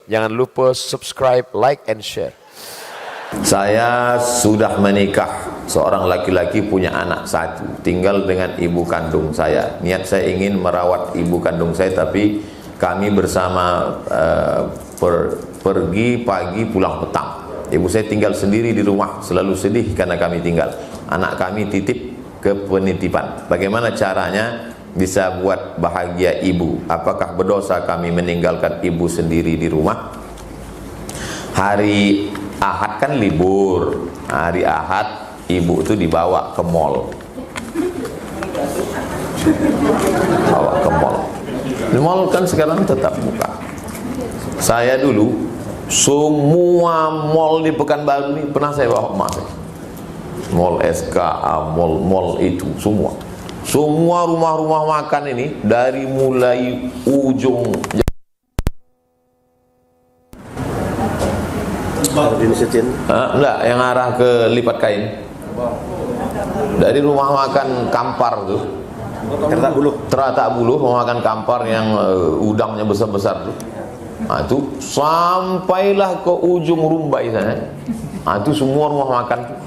Jangan lupa subscribe, like, and share. Saya sudah menikah, seorang laki-laki punya anak satu, tinggal dengan ibu kandung saya. Niat saya ingin merawat ibu kandung saya, tapi kami bersama pergi pagi pulang petang. Ibu saya tinggal sendiri di rumah, selalu sedih karena kami tinggal. Anak kami titip ke penitipan. Bagaimana caranya bisa buat bahagia ibu? Apakah berdosa kami meninggalkan ibu sendiri di rumah? Hari Ahad kan libur. Hari Ahad ibu itu dibawa ke mall. Bawa ke mall. Di mall kan sekarang tetap buka. Saya dulu semua mall di Pekanbaru ini pernah saya bawa emak saya. Mall SKA, mall itu semua rumah-rumah makan ini dari mulai ujung enggak, yang arah ke Lipat Kain, dari rumah makan Kampar tuh, Teratak Buluh, rumah makan Kampar yang udangnya besar-besar tuh. Nah, itu sampailah ke ujung Rumbai sana. Nah, itu semua rumah makan tuh.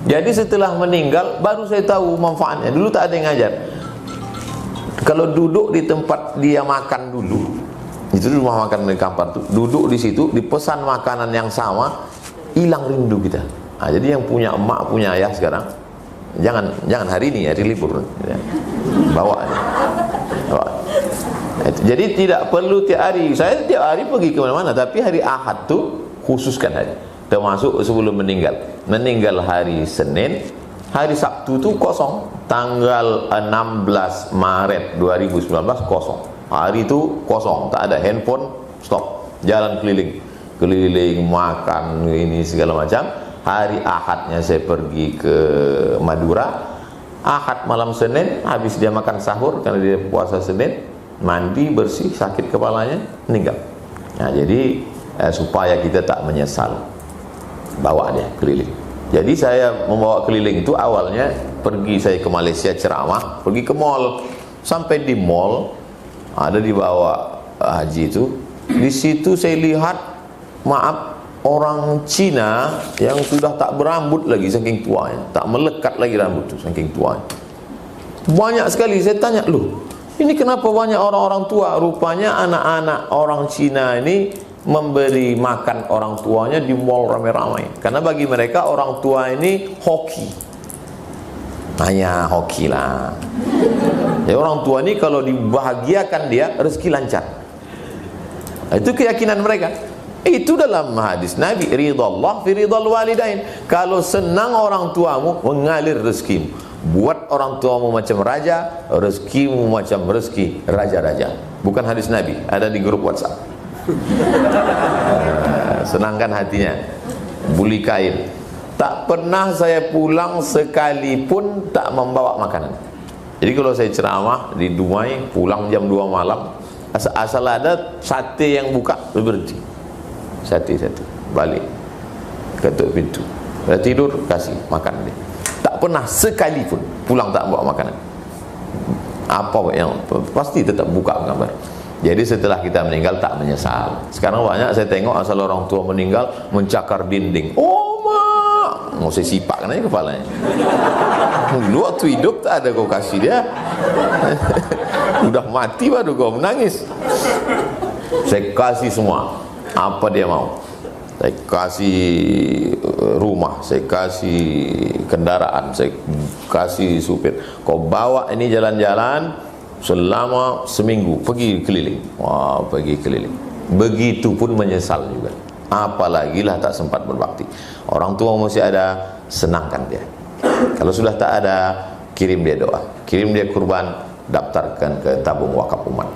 Jadi setelah meninggal baru saya tahu manfaatnya. Dulu tak ada yang ngajar. Kalau duduk di tempat dia makan dulu, itu rumah makan di Kampar tuh, duduk di situ dipesan makanan yang sama, hilang rindu kita. Nah, jadi yang punya emak, punya ayah sekarang, jangan hari ini, hari libur, ya. Bawa. Jadi tidak perlu tiap hari. Saya tiap hari pergi ke mana-mana, tapi hari Ahad tuh khususkan hari. Termasuk sebelum meninggal hari Senin, hari Sabtu tuh kosong. Tanggal 16 Maret 2019 kosong. Hari itu kosong, tak ada handphone, stop. Jalan keliling makan ini segala macam. Hari Ahadnya saya pergi ke Madura. Ahad malam Senin, habis dia makan sahur karena dia puasa Senin, mandi bersih, sakit kepalanya, meninggal. Nah, jadi supaya kita tak menyesal, bawa dia keliling. Jadi saya membawa keliling itu awalnya pergi saya ke Malaysia ceramah, pergi ke mall. Sampai di mall ada di bawah haji itu, di situ saya lihat, maaf, orang Cina yang sudah tak berambut lagi saking tuanya, tak melekat lagi rambut itu saking tuanya. Banyak sekali. Saya tanya, loh, ini kenapa banyak orang-orang tua? Rupanya anak-anak orang Cina ini memberi makan orang tuanya di mall ramai-ramai. Karena bagi mereka orang tua ini hoki. Hanya hoki lah. Ya, orang tua ini kalau dibahagiakan dia, rezeki lancar. Itu keyakinan mereka. Itu dalam hadis Nabi, ridallah fi ridal walidain. Kalau senang orang tuamu, mengalir rezekimu. Buat orang tuamu macam raja, rezekimu macam rezeki raja-raja. Bukan hadis Nabi, ada di grup WhatsApp. Senangkan hatinya, buli kain. Tak pernah saya pulang sekalipun tak membawa makanan. Jadi kalau saya ceramah di Dumai, pulang jam 2 malam, asal ada sate yang buka, berhenti. Sate balik, ketuk pintu, dah tidur, kasih makan dia. Tak pernah sekalipun pulang tak bawa makanan. Apa yang pasti tetap buka gambar. Jadi setelah kita meninggal tak menyesal. Sekarang banyak saya tengok asal orang tua meninggal mencakar dinding. Oh mak, mau saya sipakkan aja kepalanya. Dulu waktu hidup tak ada kau kasih dia. Udah mati baru kau menangis. Saya kasih semua apa dia mau. Saya kasih rumah, saya kasih kendaraan, saya kasih supir. Kau bawa ini jalan-jalan selama seminggu, pergi keliling. Wah, pergi keliling. Begitupun menyesal juga. Apalagi lah tak sempat berbakti. Orang tua masih ada, senangkan dia. Kalau sudah tak ada, kirim dia doa, kirim dia kurban, daftarkan ke tabung wakaf umat.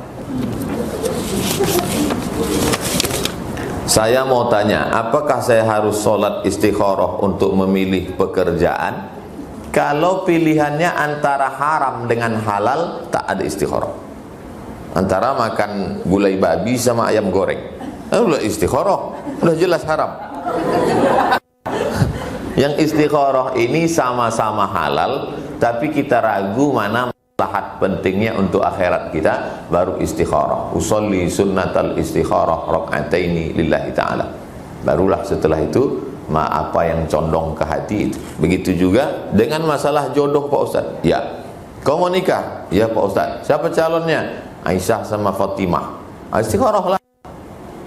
Saya mau tanya, apakah saya harus sholat istikharah untuk memilih pekerjaan? Kalau pilihannya antara haram dengan halal, tak ada istikharah. Antara makan gulai babi sama ayam goreng, udah istikharah, udah jelas haram. Yang istikharah ini sama-sama halal, tapi kita ragu mana maslahat pentingnya untuk akhirat kita, baru istikharah. Usolli sunnatal istikharah raka'ataini lillahi ta'ala. Barulah setelah itu apa yang condong ke hati itu. Begitu juga dengan masalah jodoh Pak Ustaz. Ya, kau mau nikah? Ya Pak Ustaz. Siapa calonnya? Aisyah sama Fatimah. Istikharah lah.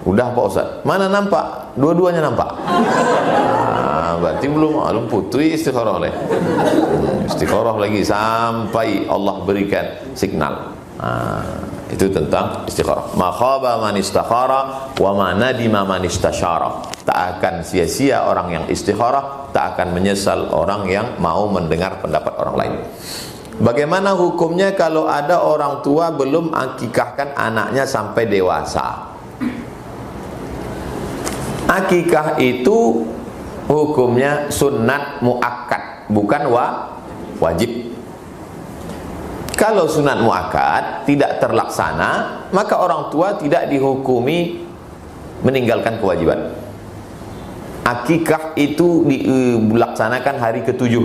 Udah Pak Ustaz. Mana nampak? Dua-duanya nampak. Berarti belum putri istikharah oleh. Istikharah lagi sampai Allah berikan signal. Itu tentang istikharah. Ma khaba man istakhara wa ma nadima man istasyara. Tak akan sia-sia orang yang istikharah, tak akan menyesal orang yang mau mendengar pendapat orang lain. Bagaimana hukumnya kalau ada orang tua belum akikahkan anaknya sampai dewasa? Akikah itu hukumnya sunnat muakkad, bukan wajib. Kalau sunat muakkad tidak terlaksana, maka orang tua tidak dihukumi meninggalkan kewajiban. Akikah itu dilaksanakan hari ke-7.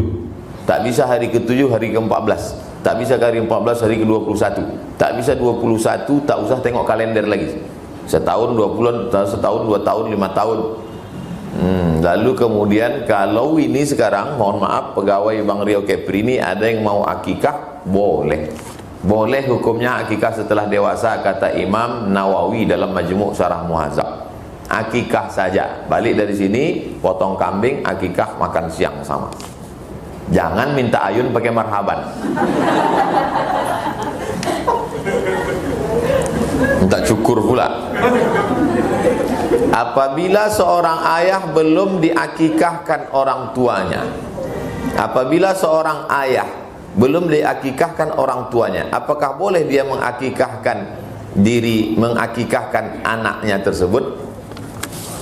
Tak bisa hari ke-7, hari ke-14. Tak bisa hari ke-14, hari ke-21. Tak bisa 21, tak usah tengok kalender lagi. Setahun, 2 bulan, setahun, 2 tahun, 5 tahun. Lalu kemudian kalau ini sekarang, mohon maaf, pegawai Bang Rio Kepri ini ada yang mau akikah, boleh. Boleh hukumnya akikah setelah dewasa, kata Imam Nawawi dalam Majmu' Syarah Muhadzab. Akikah saja. Balik dari sini, potong kambing, akikah, makan siang sama. Jangan minta ayun pakai marhaban. Minta cukur pula. Apabila seorang ayah belum diakikahkan orang tuanya, apabila seorang ayah belum diakikahkan orang tuanya, apakah boleh dia mengakikahkan anaknya tersebut?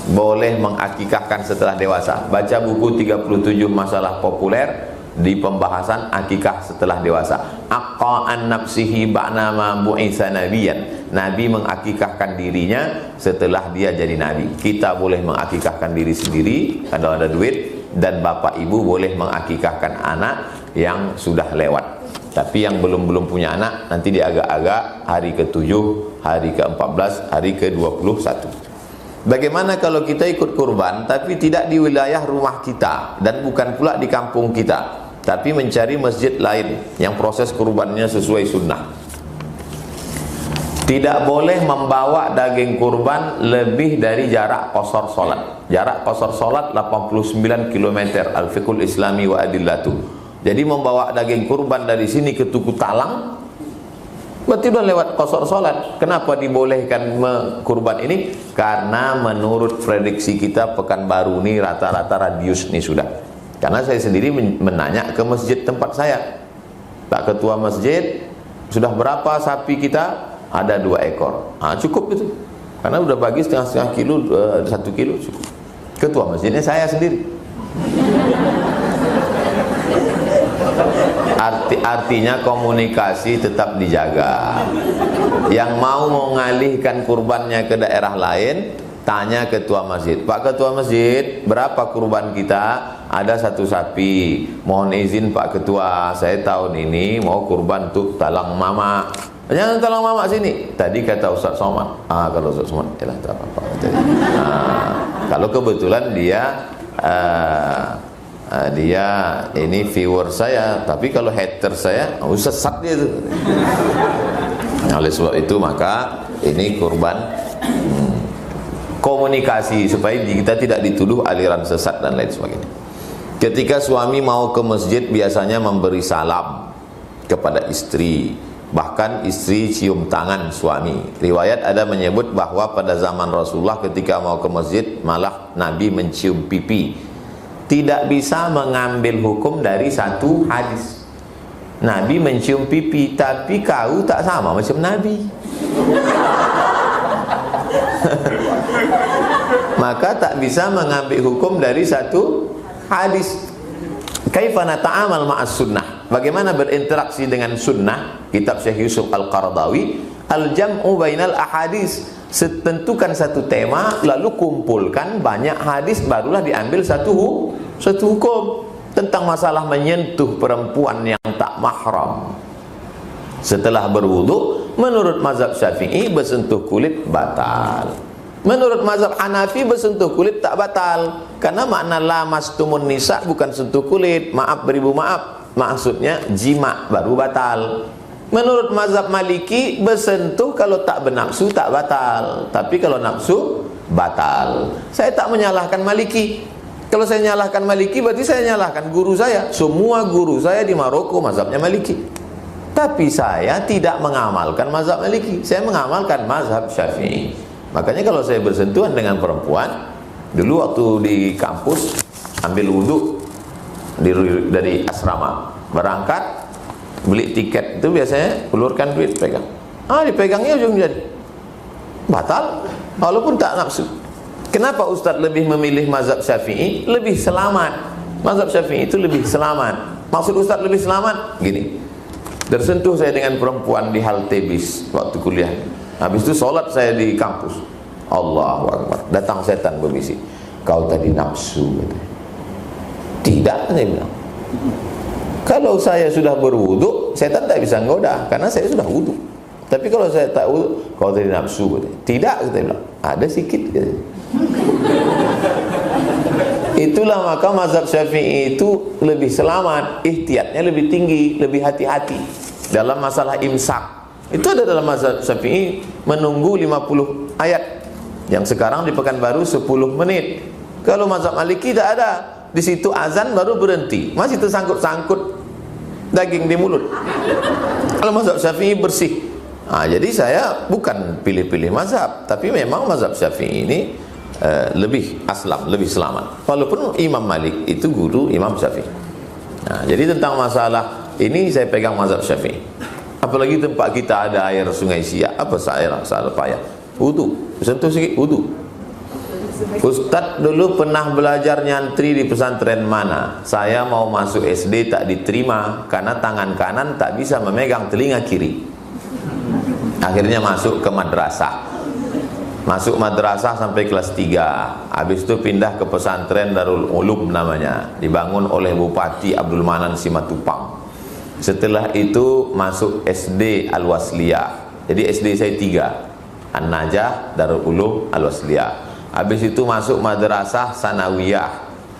Boleh mengakikahkan setelah dewasa. Baca buku 37 masalah populer di pembahasan akikah setelah dewasa. Aqa'an nafsihi ba'nama bu'isa nabiyan. Nabi mengakikahkan dirinya setelah dia jadi nabi. Kita boleh mengakikahkan diri sendiri kalau ada duit, dan bapak ibu boleh mengakikahkan anak yang sudah lewat. Tapi yang belum punya anak, nanti diagak-agak hari ke-7, hari ke-14, hari ke-21. Bagaimana kalau kita ikut kurban tapi tidak di wilayah rumah kita dan bukan pula di kampung kita, tapi mencari masjid lain yang proses kurbannya sesuai sunnah? Tidak boleh membawa daging kurban lebih dari jarak qasar salat. Jarak qasar salat 89 km. Al-Fiqhul Islami wa Adillatu. Jadi membawa daging kurban dari sini ke Tugu Talang, berarti udah lewat qasar salat. Kenapa dibolehkan kurban ini? Karena menurut prediksi kita Pekanbaru ini rata-rata radius ini sudah. Karena saya sendiri menanya ke masjid tempat saya, Pak Ketua Masjid, sudah berapa sapi kita? Ada 2 ekor. Cukup itu. Karena udah bagi setengah kilo, 1 kilo cukup. Ketua masjidnya saya sendiri. Artinya komunikasi tetap dijaga. Yang mau mengalihkan kurbannya ke daerah lain, tanya ketua masjid. Pak Ketua Masjid, berapa kurban kita? Ada 1 sapi. Mohon izin Pak Ketua, saya tahun ini mau kurban untuk talang mama. Jangan talang mama sini. Tadi kata Ustaz Somad. Kalau Ustaz Somad, ya lah, tak apa-apa. Kalau kebetulan dia ini viewer saya, tapi kalau hater saya, sesat dia tuh. Oleh sebab itu maka ini kurban komunikasi supaya kita tidak dituduh aliran sesat dan lain sebagainya. Ketika suami mau ke masjid biasanya memberi salam kepada istri, bahkan istri cium tangan suami. Riwayat ada menyebut bahwa pada zaman Rasulullah ketika mau ke masjid malah Nabi mencium pipi. Tidak bisa mengambil hukum dari satu hadis. Nabi mencium pipi, tapi kau tak sama macam Nabi. Maka tak bisa mengambil hukum dari satu hadis. Kaifa nata'amal ma'as sunnah? Bagaimana berinteraksi dengan sunnah? Kitab Syekh Yusuf Al-Qaradawi, Al-Jam'u bainal ahadis. Tentukan satu tema, lalu kumpulkan banyak hadis, barulah diambil satu hukum tentang masalah menyentuh perempuan yang tak mahram. Setelah berwudu, menurut mazhab Syafi'i bersentuh kulit batal. Menurut mazhab Hanafi bersentuh kulit tak batal, karena makna lamastumun nisa bukan sentuh kulit. Maaf beribu maaf, maksudnya jima baru batal. Menurut mazhab Maliki bersentuh kalau tak bernafsu tak batal, tapi kalau nafsu batal. Saya tak menyalahkan Maliki. Kalau saya nyalahkan Maliki berarti saya nyalahkan guru saya. Semua guru saya di Maroko mazhabnya Maliki. Tapi saya tidak mengamalkan mazhab Maliki, saya mengamalkan mazhab Syafi'i. Makanya kalau saya bersentuhan dengan perempuan, dulu waktu di kampus ambil wudhu dari asrama, berangkat beli tiket itu biasanya ulurkan duit pegang. Dipegangnya ujung jadi batal, walaupun tak nafsu. Kenapa Ustadz lebih memilih mazhab Syafi'i? Lebih selamat. Mazhab Syafi'i itu lebih selamat. Maksud Ustadz lebih selamat gini, tersentuh saya dengan perempuan di halte bis waktu kuliah. Habis itu sholat saya di kampus. Allahu Akbar. Datang setan berbisik, kau tadi nafsu. Tidak, saya bilang. Kalau saya sudah berwudu, setan tak bisa ngoda karena saya sudah wudu. Tapi kalau saya tak wudu, kau tadi nafsu. Tidak, saya bilang. Ada sikit. Itulah maka mazhab Syafi'i itu lebih selamat, ihtiyatnya lebih tinggi, lebih hati-hati dalam masalah imsak. Itu ada dalam mazhab Syafi'i menunggu 50 ayat, yang sekarang di Pekanbaru 10 menit. Kalau mazhab Maliki tidak ada, di situ azan baru berhenti, masih tersangkut-sangkut daging di mulut. Kalau mazhab Syafi'i bersih. Jadi saya bukan pilih-pilih mazhab, tapi memang mazhab Syafi'i ini lebih aslam, lebih selamat. Walaupun Imam Malik itu guru Imam Syafi'i. Jadi tentang masalah ini saya pegang mazhab Syafi'i. Apalagi tempat kita ada air sungai Siak, apa saya salah payah. Wudu, sentuh sikit wudu. Ustadz dulu pernah belajar nyantri di pesantren mana? Saya mau masuk SD tak diterima karena tangan kanan tak bisa memegang telinga kiri. Akhirnya masuk ke madrasah. Masuk madrasah sampai kelas 3. Habis itu pindah ke pesantren Darul Ulum namanya, dibangun oleh Bupati Abdul Manan Simatupang. Setelah itu masuk SD Al-Wasliyah. Jadi SD saya 3, An-Najah, Darul Ulum, Al-Wasliyah. Habis itu masuk madrasah Sanawiyah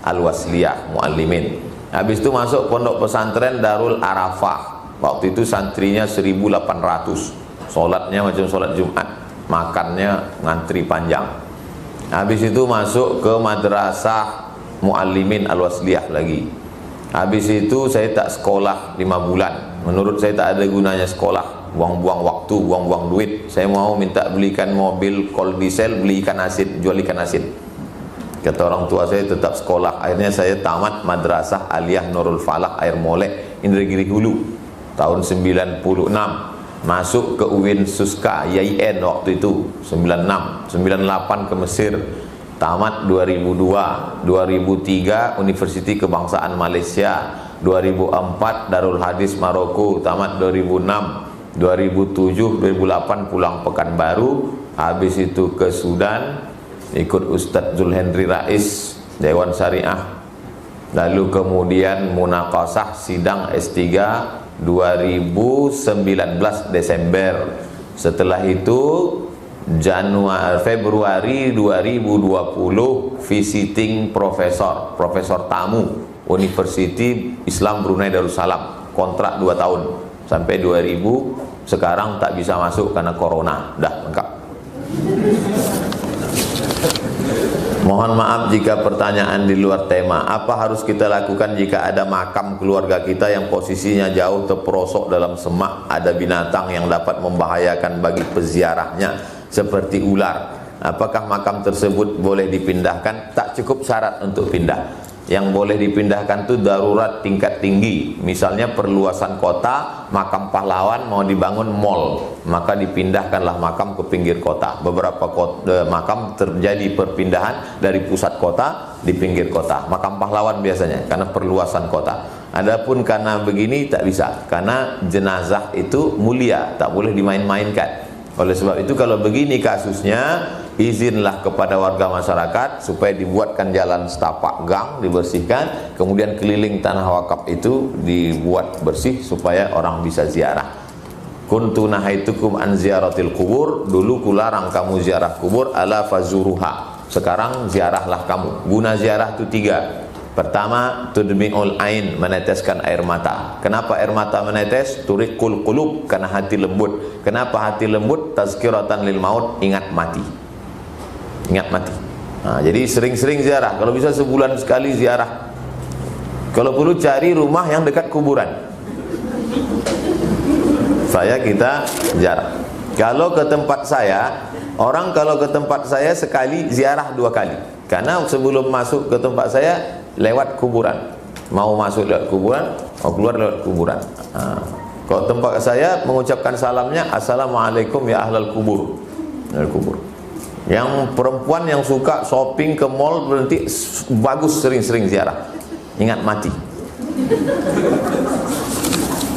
Al-Wasliyah Muallimin. Habis itu masuk pondok pesantren Darul Arafah. Waktu itu santrinya 1800. Sholatnya macam sholat Jumat, makannya ngantri panjang. Habis itu masuk ke madrasah Muallimin Al-Wasliyah lagi. Habis itu saya tak sekolah 5 bulan. Menurut saya tak ada gunanya sekolah, buang-buang waktu, buang-buang duit. Saya mau minta belikan mobil kol diesel, beli ikan asin, jual ikan asin. Kata orang tua saya tetap sekolah. Akhirnya saya tamat madrasah Aliyah Nurul Falah Air Molek Indragiri Hulu tahun 96. Masuk ke UIN Suska YIN waktu itu 96, 98 ke Mesir, tamat 2002, 2003 Universiti Kebangsaan Malaysia, 2004 Darul Hadis Maroko, tamat 2006, 2007, 2008 pulang Pekanbaru. Habis itu ke Sudan ikut Ustadz Zulhendri Rais Dewan Syariah. Lalu kemudian munaqasah sidang S3 2019 Desember. Setelah itu Februari 2020 visiting profesor tamu Universiti Islam Brunei Darussalam, kontrak 2 tahun sampai 2000. Sekarang tak bisa masuk karena corona. Dah lengkap. Mohon maaf jika pertanyaan di luar tema. Apa harus kita lakukan jika ada makam keluarga kita yang posisinya jauh terperosok dalam semak, ada binatang yang dapat membahayakan bagi peziarahnya seperti ular? Apakah makam tersebut boleh dipindahkan? Tak cukup syarat untuk pindah. Yang boleh dipindahkan itu darurat tingkat tinggi. Misalnya perluasan kota, makam pahlawan mau dibangun mall, maka dipindahkanlah makam ke pinggir kota. Beberapa makam terjadi perpindahan dari pusat kota di pinggir kota. Makam pahlawan biasanya karena perluasan kota. Adapun karena begini tak bisa, karena jenazah itu mulia, tak boleh dimain-mainkan. Oleh sebab itu kalau begini kasusnya, izinlah kepada warga masyarakat supaya dibuatkan jalan setapak gang, dibersihkan, kemudian keliling tanah wakaf itu dibuat bersih supaya orang bisa ziarah. kuntu nahaitukum an ziyaratil kubur, dulu kularang kamu ziarah kubur, ala fazuruha, sekarang ziarahlah kamu. Guna ziarah itu 3. Pertama, tudmi'ul ain, meneteskan air mata. Kenapa air mata menetes? Turiqul qulub, karena hati lembut. Kenapa hati lembut? Tazkiratan lil maut, ingat mati. Ingat mati. Nah, jadi sering-sering ziarah. Kalau bisa sebulan sekali ziarah. Kalau perlu cari rumah yang dekat kuburan. Kita ziarah. Kalau ke tempat saya, orang kalau ke tempat saya sekali ziarah 2 kali. Karena sebelum masuk ke tempat saya lewat kuburan. Mau masuk lewat kuburan, mau keluar lewat kuburan. Nah, kalau tempat saya mengucapkan salamnya, assalamualaikum ya ahlal kubur. Ahlal kubur. Yang perempuan yang suka shopping ke mall berhenti, bagus sering-sering ziarah. Ingat mati.